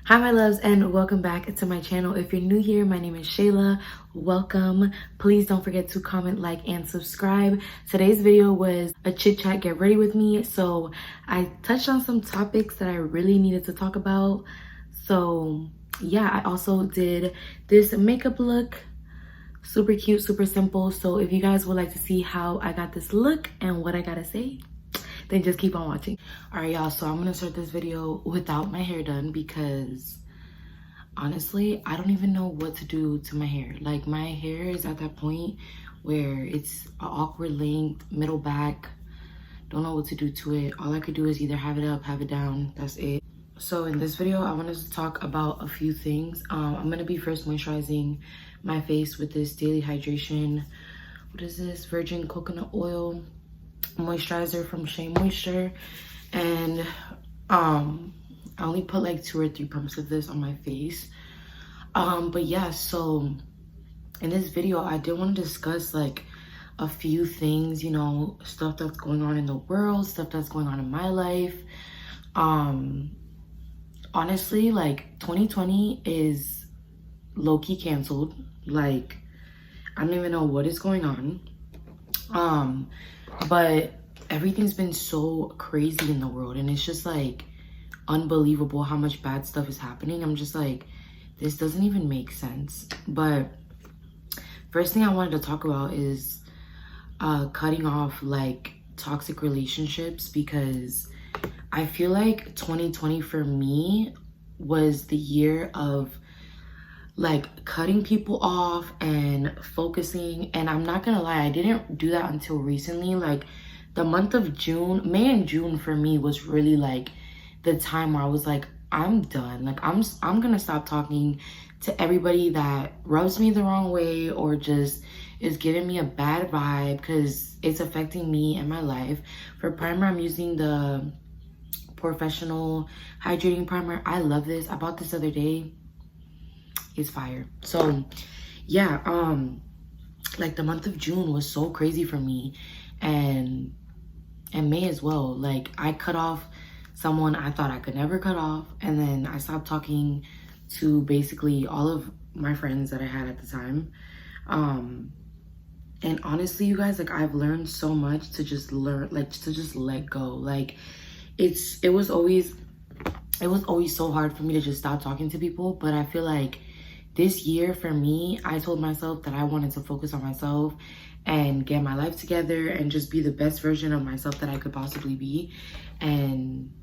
Hi my loves, and welcome back to my channel. If you're new here, my name is Sheyla. Welcome. Please don't forget to comment, like, and subscribe. Today's video was a chit chat, get ready with me. So I touched on some topics that I really needed to talk about. So yeah, I also did this makeup look, super cute, super simple. So if you guys would like to see how I got this look and what I gotta say, then just keep on watching. All right, y'all, so I'm gonna start this video without my hair done because honestly, I don't even know what to do to my hair. Like, my hair is at that point where it's an awkward length, middle back. Don't know what to do to it. All I could do is either have it up, have it down. That's it. So in this video, I wanted to talk about a few things. I'm gonna be first moisturizing my face with this daily hydration. What is this? Virgin coconut oil moisturizer from Shea Moisture. And I only put like 2 or 3 pumps of this on my face. But yeah, so in this video, I did want to discuss like a few things, you know, stuff that's going on in the world, stuff that's going on in my life. Honestly, like 2020 is low-key canceled. Like, I don't even know what is going on. But everything's been so crazy in the world, and it's just like unbelievable how much bad stuff is happening. I'm just like, this doesn't even make sense. But first thing I wanted to talk about is cutting off like toxic relationships, because I feel like 2020 for me was the year of like cutting people off and focusing. And I'm not gonna lie, I didn't do that until recently. Like the month of June, May and June for me was really like the time where I was like, I'm done. Like I'm gonna stop talking to everybody that rubs me the wrong way or just is giving me a bad vibe, because it's affecting me and my life. For primer, I'm using the Professional Hydrating Primer. I love this. I bought this the other day. It's fire. So yeah, like the month of June was so crazy for me, and May as well. Like, I cut off someone I thought I could never cut off, and then I stopped talking to basically all of my friends that I had at the time. And honestly, you guys, like, I've learned so much to just let go. Like, it was always so hard for me to just stop talking to people, but I feel like this year for me, I told myself that I wanted to focus on myself and get my life together and just be the best version of myself that I could possibly be. And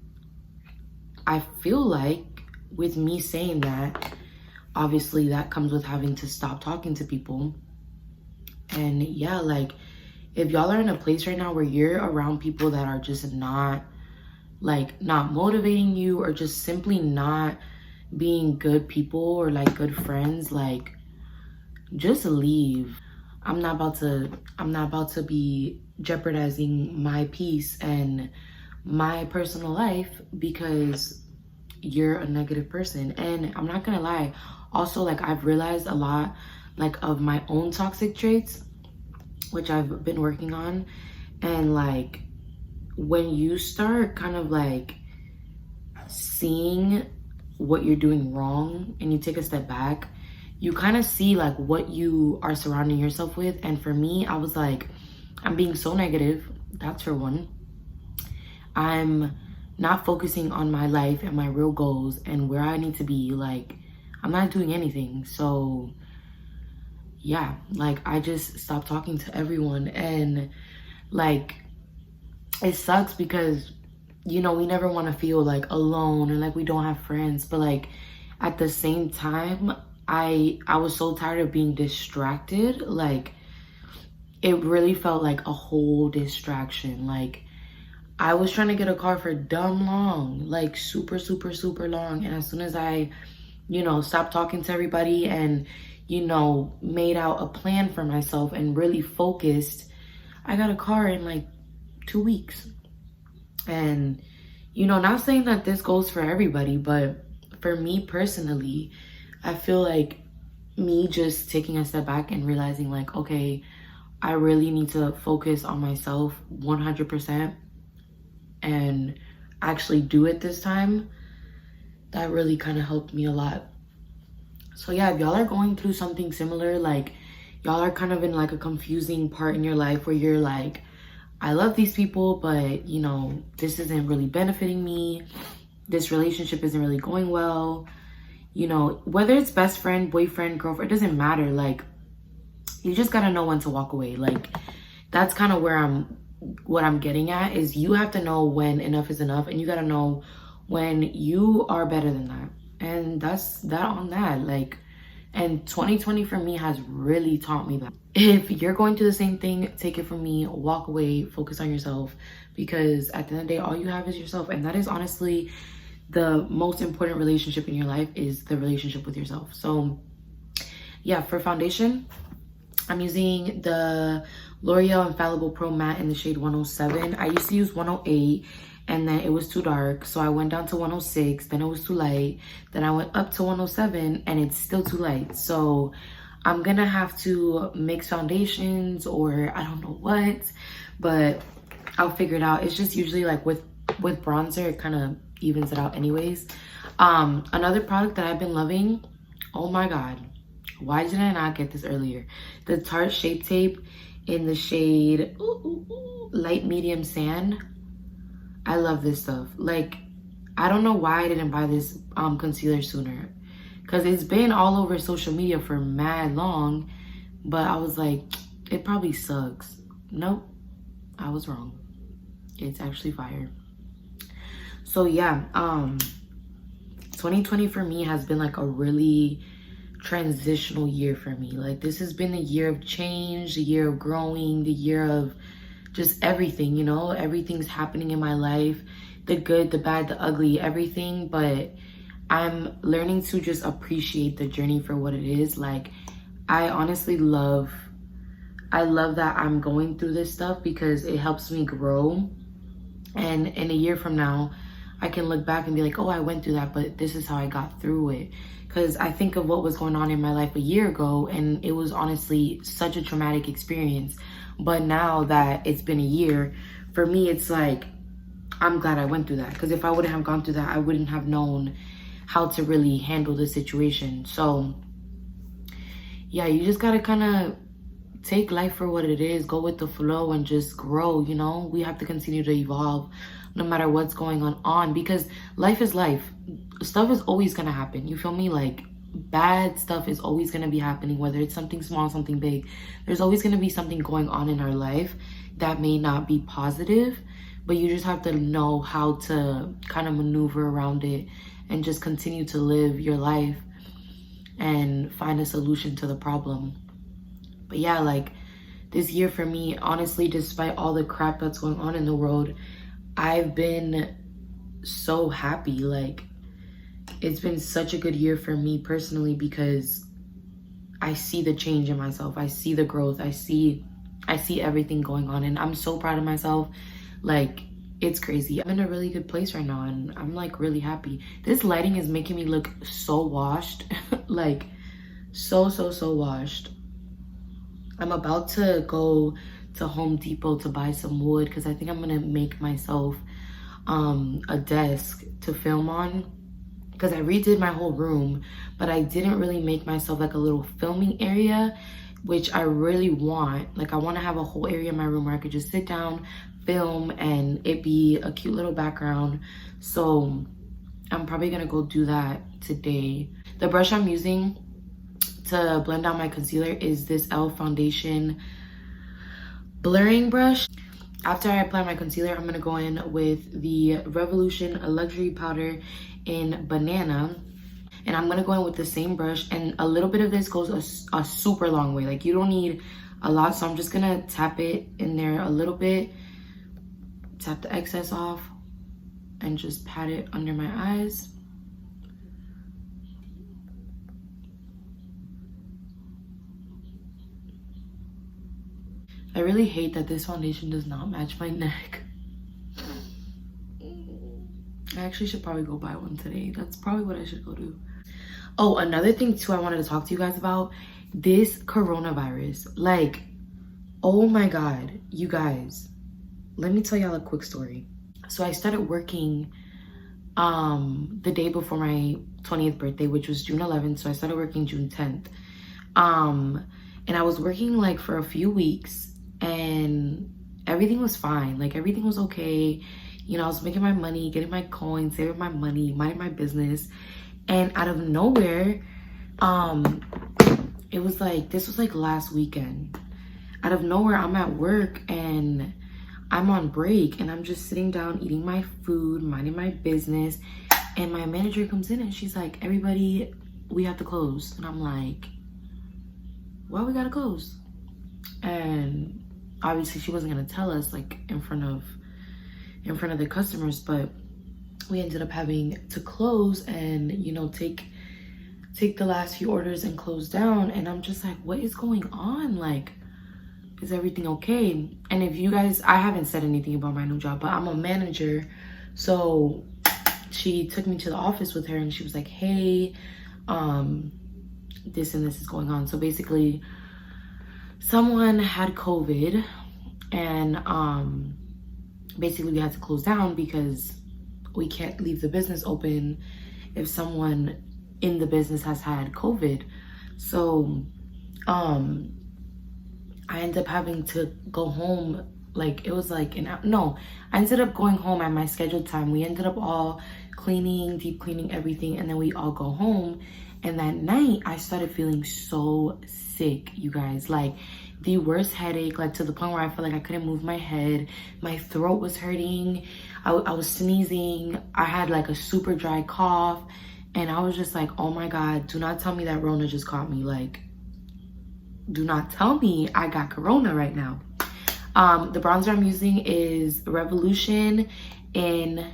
I feel like with me saying that, obviously that comes with having to stop talking to people. And yeah, like, if y'all are in a place right now where you're around people that are just not motivating you, or just simply not being good people or like good friends, like, just leave. I'm not about to be jeopardizing my peace and my personal life because you're a negative person. And I'm not gonna lie, also, like, I've realized a lot like of my own toxic traits, which I've been working on. And like, when you start kind of like seeing what you're doing wrong and you take a step back, you kind of see like what you are surrounding yourself with. And for me, I was like, I'm being so negative. That's for one. I'm not focusing on my life and my real goals and where I need to be. Like, I'm not doing anything. So yeah, like, I just stopped talking to everyone. And like, it sucks because, you know, we never want to feel like alone and like we don't have friends, but like at the same time, I was so tired of being distracted. Like, it really felt like a whole distraction. Like, I was trying to get a car for dumb long, like super long. And as soon as I, you know, stopped talking to everybody and, you know, made out a plan for myself and really focused, I got a car in like 2 weeks. And, you know, not saying that this goes for everybody, but for me personally, I feel like me just taking a step back and realizing like, okay, I really need to focus on myself 100% and actually do it this time. that really kind of helped me a lot. So yeah, if y'all are going through something similar, like y'all are kind of in like a confusing part in your life where you're like, I love these people, but you know, this isn't really benefiting me. This relationship isn't really going well. You know, whether it's best friend, boyfriend, girlfriend, it doesn't matter. Like, you just gotta know when to walk away. Like, that's kind of what I'm getting at is you have to know when enough is enough, and you gotta know when you are better than that. And that's that on that. Like, and 2020 for me has really taught me that. If you're going through the same thing, take it from me, walk away, focus on yourself, because at the end of the day, all you have is yourself. And that is honestly the most important relationship in your life, is the relationship with yourself. So yeah, for foundation, I'm using the L'Oreal Infallible Pro Matte in the shade 107. I used to use 108 and then it was too dark, so I went down to 106, then it was too light, then I went up to 107 and it's still too light. So I'm gonna have to mix foundations, or I don't know what, but I'll figure it out. It's just usually like with bronzer, it kind of evens it out anyways. Another product that I've been loving, oh my god, why did I not get this earlier? The Tarte Shape Tape in the shade light medium sand. I love this stuff. Like, I don't know why I didn't buy this concealer sooner, because it's been all over social media for mad long, but I was like, it probably sucks. Nope, I was wrong. It's actually fire. So yeah, 2020 for me has been like a really transitional year for me. Like, this has been the year of change, the year of growing, the year of just everything, you know, everything's happening in my life, the good, the bad, the ugly, everything. But I'm learning to just appreciate the journey for what it is. Like, I honestly love that I'm going through this stuff, because it helps me grow. And in a year from now, I can look back and be like, oh, I went through that, but this is how I got through it. Because I think of what was going on in my life a year ago, and it was honestly such a traumatic experience. But now that it's been a year, for me, it's like, I'm glad I went through that. Because if I wouldn't have gone through that, I wouldn't have known how to really handle the situation. So yeah, you just gotta kind of take life for what it is, go with the flow, and just grow. You know, we have to continue to evolve no matter what's going on, because life is life. Stuff is always gonna happen, you feel me? Like, bad stuff is always gonna be happening, whether it's something small, something big. There's always gonna be something going on in our life that may not be positive, but you just have to know how to kind of maneuver around it and just continue to live your life and find a solution to the problem. But yeah, like, this year for me, honestly, despite all the crap that's going on in the world, I've been so happy. Like, it's been such a good year for me personally, because I see the change in myself. I see the growth. I see everything going on, and I'm so proud of myself. Like, it's crazy. I'm in a really good place right now, and I'm like really happy. This lighting is making me look so washed. Like, so washed. I'm about to go to Home Depot to buy some wood, because I think I'm gonna make myself a desk to film on, because I redid my whole room, but I didn't really make myself like a little filming area, which I really want. Like, I want to have a whole area in my room where I could just sit down, film, and it be a cute little background. So I'm probably gonna go do that today. The brush I'm using to blend out my concealer is this e.l.f. foundation blurring brush. After I apply my concealer, I'm gonna go in with the Revolution Luxury Powder in Banana, and I'm gonna go in with the same brush, and a little bit of this goes a super long way. Like, you don't need a lot, so I'm just gonna tap it in there a little bit, tap the excess off, and just pat it under my eyes. I really hate that this foundation does not match my neck. I actually should probably go buy one today. That's probably what I should go do. Oh, another thing too I wanted to talk to you guys about, this coronavirus. Like, oh my god, you guys, let me tell y'all a quick story. So I started working the day before my 20th birthday, which was June 11th. So I started working June 10th. And I was working like for a few weeks and everything was fine. Like everything was okay. You know, I was making my money, getting my coins, saving my money, minding my business. And out of nowhere, it was like, this was like last weekend. Out of nowhere, I'm at work and I'm on break and I'm just sitting down eating my food, minding my business. And my manager comes in and she's like, everybody, we have to close. And I'm like, why we gotta close? And obviously she wasn't gonna tell us like in front of the customers, but we ended up having to close and, you know, take the last few orders and close down. And I'm just like, what is going on? Like, is everything okay? And if you guys, I haven't said anything about my new job, but I'm a manager. So she took me to the office with her and she was like, hey, this and this is going on. So basically someone had COVID and basically we had to close down because we can't leave the business open if someone in the business has had COVID. So I ended up having to go home. Like it was like I ended up going home at my scheduled time. We ended up all cleaning, deep cleaning everything, and then we all go home. And that night I started feeling so sick, you guys, like the worst headache, like to the point where I felt like I couldn't move my head. My throat was hurting. I was sneezing. I had like a super dry cough. And I was just like, oh my God, do not tell me that Rona just caught me. Like, do not tell me I got Corona right now. The bronzer I'm using is Revolution in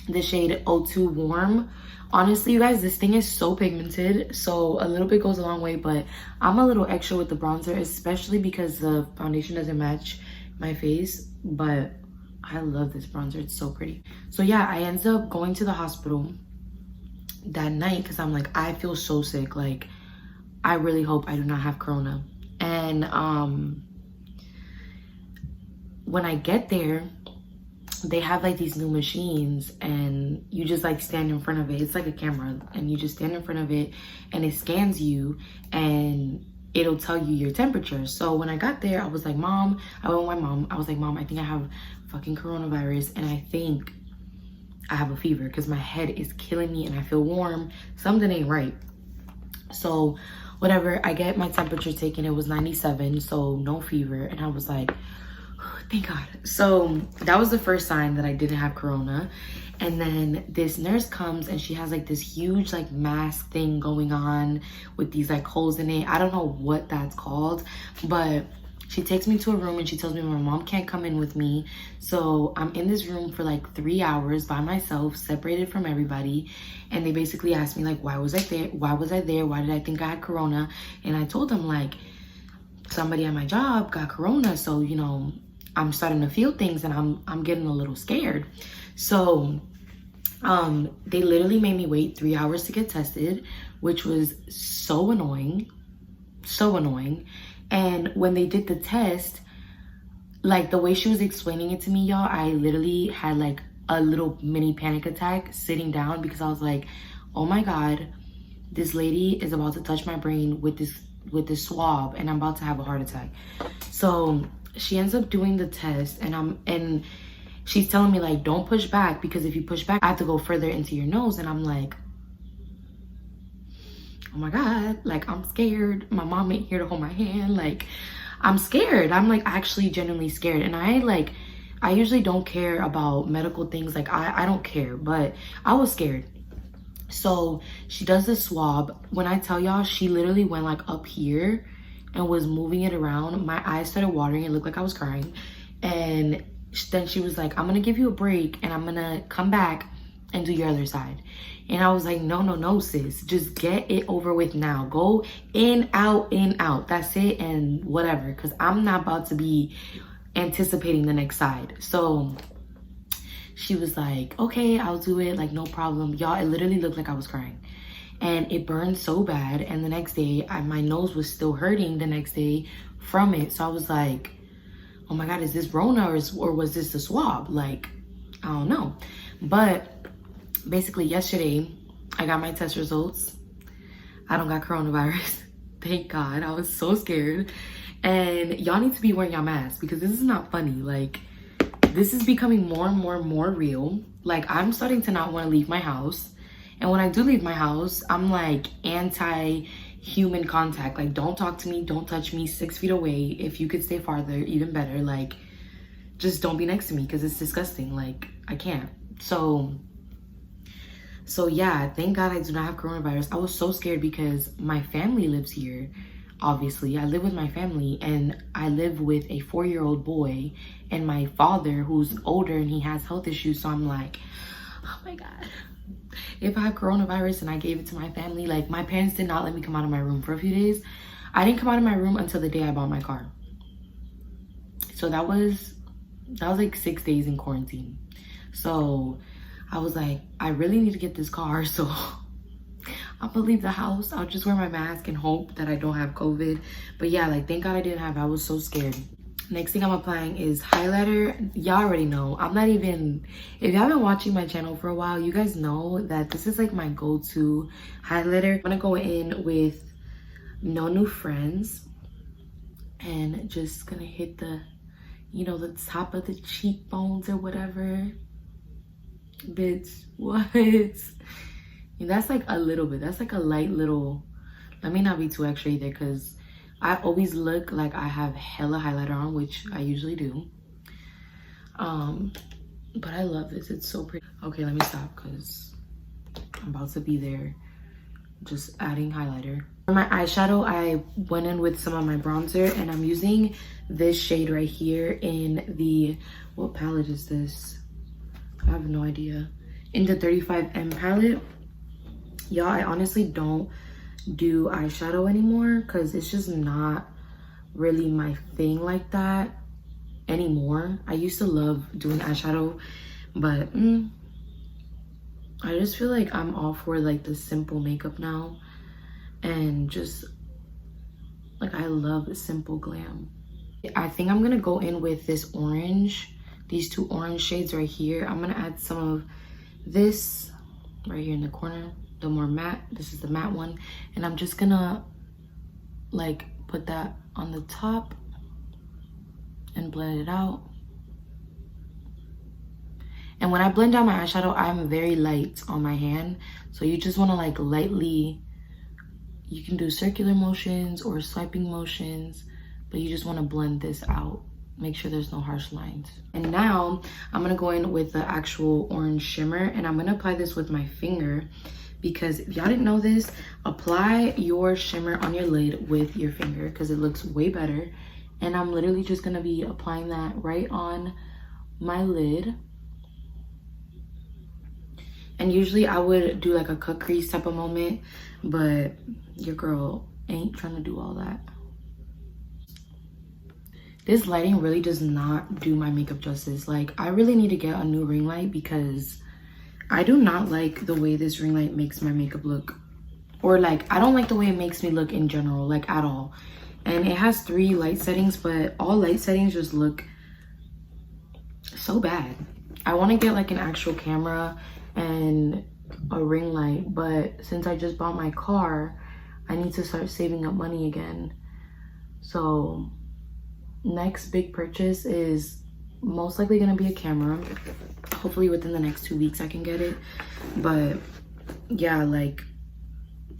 the shade 02 Warm. Honestly, you guys, this thing is so pigmented, so a little bit goes a long way, but I'm a little extra with the bronzer, especially because the foundation doesn't match my face, but I love this bronzer. It's so pretty. So yeah, I ended up going to the hospital that night because I'm like, I feel so sick. Like, I really hope I do not have Corona. And when I get there, they have like these new machines and you just like stand in front of it. It's like a camera and you just stand in front of it and it scans you and it'll tell you your temperature. So when I got there, I was like, Mom, I went with my mom. I was like, Mom, I think I have fucking coronavirus and I think I have a fever because my head is killing me and I feel warm. Something ain't right. So whatever, I get my temperature taken. It was 97, so no fever. And I was like, thank God. So that was the first sign that I didn't have Corona. And then this nurse comes and she has like this huge like mask thing going on with these like holes in it. I don't know what that's called, but she takes me to a room and she tells me my mom can't come in with me. So I'm in this room for like 3 hours by myself, separated from everybody. And they basically asked me like, why was I there? Why was I there? Why did I think I had Corona? And I told them like, somebody at my job got Corona. So, you know, I'm starting to feel things and I'm getting a little scared. So they literally made me wait 3 hours to get tested, which was so annoying, so annoying. And when they did the test, like the way she was explaining it to me, y'all, I literally had like a little mini panic attack sitting down because I was like, oh my God, this lady is about to touch my brain with this swab and I'm about to have a heart attack. So she ends up doing the test and she's telling me like, don't push back because if you push back, I have to go further into your nose. And I'm like, oh my God, like I'm scared. My mom ain't here to hold my hand. Like I'm scared. I'm like actually genuinely scared. And I usually don't care about medical things. Like I don't care, but I was scared. So she does the swab. When I tell y'all, she literally went like up here and was moving it around. My eyes started watering. It looked like I was crying. And then she was like, I'm gonna give you a break and I'm gonna come back and do your other side. And I was like, no, sis, just get it over with now. Go in, out, that's it, and whatever, because I'm not about to be anticipating the next side. So she was like, okay, I'll do it, like no problem. Y'all, it literally looked like I was crying. And it burned so bad. And the next day, my nose was still hurting the next day from it. So I was like, oh my God, is this Rona or was this the swab? Like, I don't know. But basically yesterday I got my test results. I don't got coronavirus. Thank God. I was so scared. And y'all need to be wearing your masks because this is not funny. Like, this is becoming more and more real. Like, I'm starting to not want to leave my house. And when I do leave my house, I'm like anti-human contact. Like, don't talk to me, don't touch me, 6 feet away. If you could stay farther, even better. Like, just don't be next to me because it's disgusting. Like, I can't. So yeah, thank God I do not have coronavirus. I was so scared because my family lives here. Obviously, I live with my family, and I live with a 4-year-old boy and my father who's older and he has health issues. So I'm like, oh my God, if I have coronavirus and I gave it to my family, like, my parents did not let me come out of my room for a few days. I didn't come out of my room until the day I bought my car. So that was like 6 days in quarantine. So I was like, I really need to get this car. So I'm gonna leave the house. I'll just wear my mask and hope that I don't have COVID. But yeah, like, thank God I didn't have it. I was so scared. Next thing I'm applying is highlighter. Y'all already know. I'm not even, if y'all been watching my channel for a while, you guys know that this is like my go-to highlighter. I'm gonna go in with No New Friends and just gonna hit the, you know, the top of the cheekbones or whatever. Bitch, what? And that's like a little bit. That's like a light little. Let me not be too extra either, because I always look like I have hella highlighter on, which I usually do. But I love this. It's so pretty. Okay, let me stop because I'm about to be there. Just adding highlighter. For my eyeshadow, I went in with some of my bronzer, and I'm using this shade right here in the, what palette is this? I have no idea. In the 35M palette. Y'all, I honestly don't do eyeshadow anymore because it's just not really my thing like that anymore. I used to love doing eyeshadow, but I just feel like I'm all for like the simple makeup now, and just like, I love simple glam. I think I'm gonna go in with this orange, these two orange shades right here. I'm gonna add some of this right here in the corner, the more matte. This is the matte one, and I'm just gonna like put that on the top and blend it out. And when I blend out my eyeshadow, I'm very light on my hand, so you just want to like lightly, you can do circular motions or swiping motions, but you just want to blend this out. Make sure there's no harsh lines. And now I'm gonna go in with the actual orange shimmer, and I'm gonna apply this with my finger, because if y'all didn't know this, apply your shimmer on your lid with your finger because it looks way better. And I'm literally just gonna be applying that right on my lid. And usually I would do like a cut crease type of moment, but your girl ain't trying to do all that. This lighting really does not do my makeup justice. Like, I really need to get a new ring light because I do not like the way this ring light makes my makeup look. Or like, I don't like the way it makes me look in general, like at all. And it has 3 light settings, but all light settings just look so bad. I want to get like an actual camera and a ring light, but since I just bought my car, I need to start saving up money again. So next big purchase is most likely gonna be a camera. Hopefully within the next 2 weeks I can get it. But yeah, like,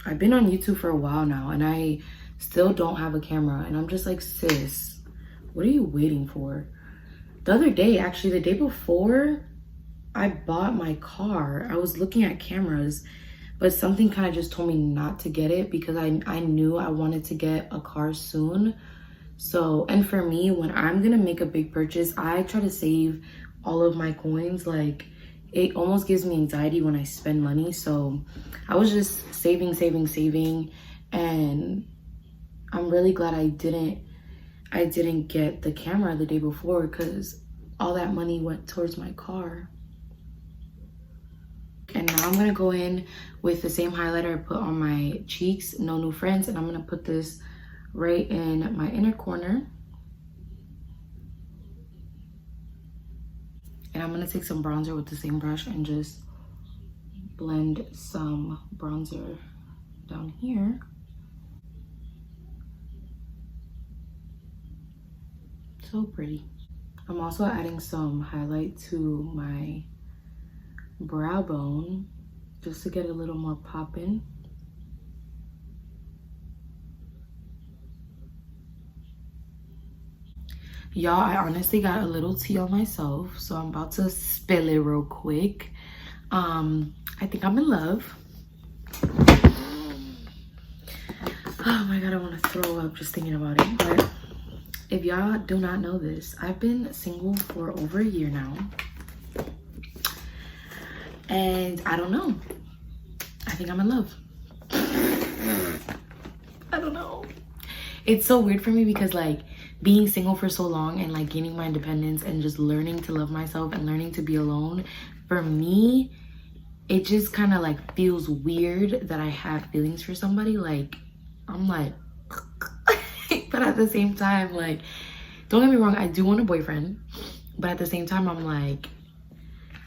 I've been on YouTube for a while now and I still don't have a camera, and I'm just like, sis, what are you waiting for? The other day, actually the day before I bought my car, I was looking at cameras, but something kind of just told me not to get it because I knew I wanted to get a car soon. So, and for me, when I'm gonna make a big purchase, I try to save all of my coins. Like, it almost gives me anxiety when I spend money. So I was just saving, and I'm really glad I didn't get the camera the day before, because all that money went towards my car. And now I'm gonna go in with the same highlighter I put on my cheeks, No New Friends, and I'm gonna put this right in my inner corner. And I'm gonna take some bronzer with the same brush and just blend some bronzer down here. So pretty. I'm also adding some highlight to my brow bone just to get a little more poppin'. Y'all, I honestly got a little tea on myself, so I'm about to spill it real quick. I think I'm in love. Oh my god, I want to throw up just thinking about it. But if y'all do not know this, I've been single for over a year now. And I don't know. I think I'm in love. I don't know. It's so weird for me because like being single for so long and like gaining my independence and just learning to love myself and learning to be alone, for me, it just kind of like feels weird that I have feelings for somebody. Like, I'm like, but at the same time, like, don't get me wrong, I do want a boyfriend, but at the same time, I'm like,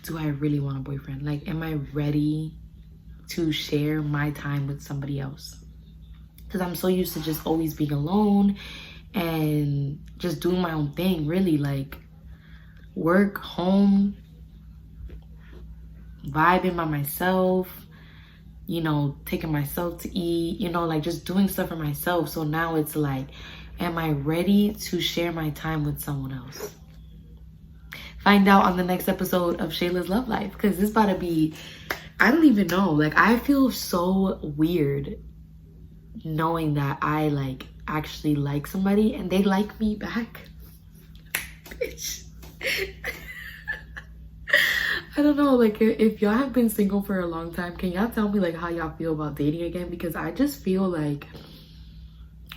do I really want a boyfriend? Like, am I ready to share my time with somebody else? Because I'm so used to just always being alone and just doing my own thing, really, like work, home, vibing by myself, you know, taking myself to eat, you know, like just doing stuff for myself. So now it's like, am I ready to share my time with someone else? Find out on the next episode of Sheyla's Love Life, because this about to be, I don't even know, like I feel so weird knowing that I like actually like somebody and they like me back. Bitch. I don't know, like if y'all have been single for a long time, can y'all tell me like how y'all feel about dating again? Because I just feel like,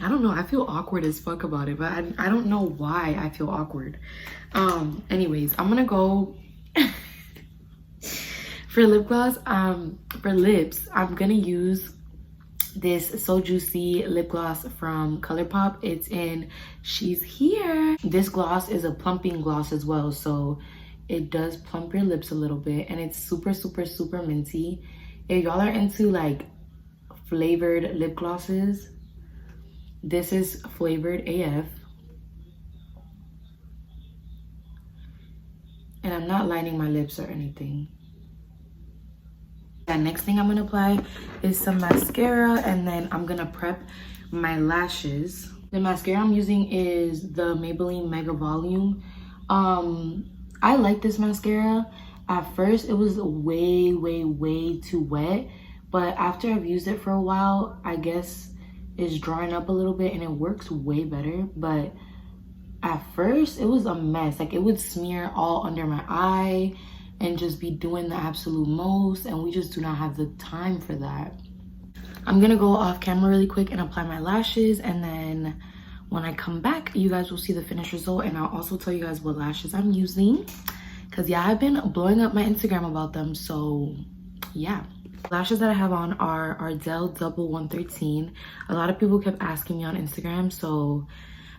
I don't know, I feel awkward as fuck about it, but I don't know why I feel awkward. Anyways, I'm gonna go for lip gloss. For lips, I'm gonna use this So Juicy lip gloss from ColourPop. It's in She's Here. This gloss is a plumping gloss as well, so it does plump your lips a little bit, and it's super, super, super minty. If y'all are into like flavored lip glosses, this is flavored AF. And I'm not lining my lips or anything. The next thing I'm gonna apply is some mascara, and then I'm gonna prep my lashes. The mascara I'm using is the Maybelline Mega Volume. I like this mascara. At first it was way too wet, but after I've used it for a while, I guess it's drying up a little bit and it works way better. But at first it was a mess. Like it would smear all under my eye and just be doing the absolute most, and we just do not have the time for that. I'm gonna go off camera really quick and apply my lashes, and then when I come back, you guys will see the finished result, and I'll also tell you guys what lashes I'm using, because yeah, I've been blowing up my Instagram about them. So yeah, lashes that I have on are Ardell Double 113. A lot of people kept asking me on Instagram, so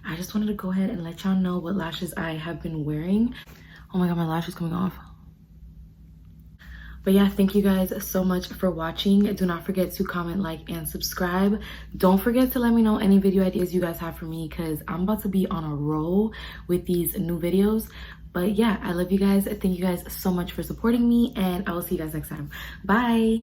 I just wanted to go ahead and let y'all know what lashes I have been wearing. Oh my god, my lash is coming off. But yeah, thank you guys so much for watching. Do not forget to comment, like, and subscribe. Don't forget to let me know any video ideas you guys have for me, because I'm about to be on a roll with these new videos. But yeah, I love you guys. Thank you guys so much for supporting me, and I will see you guys next time. Bye.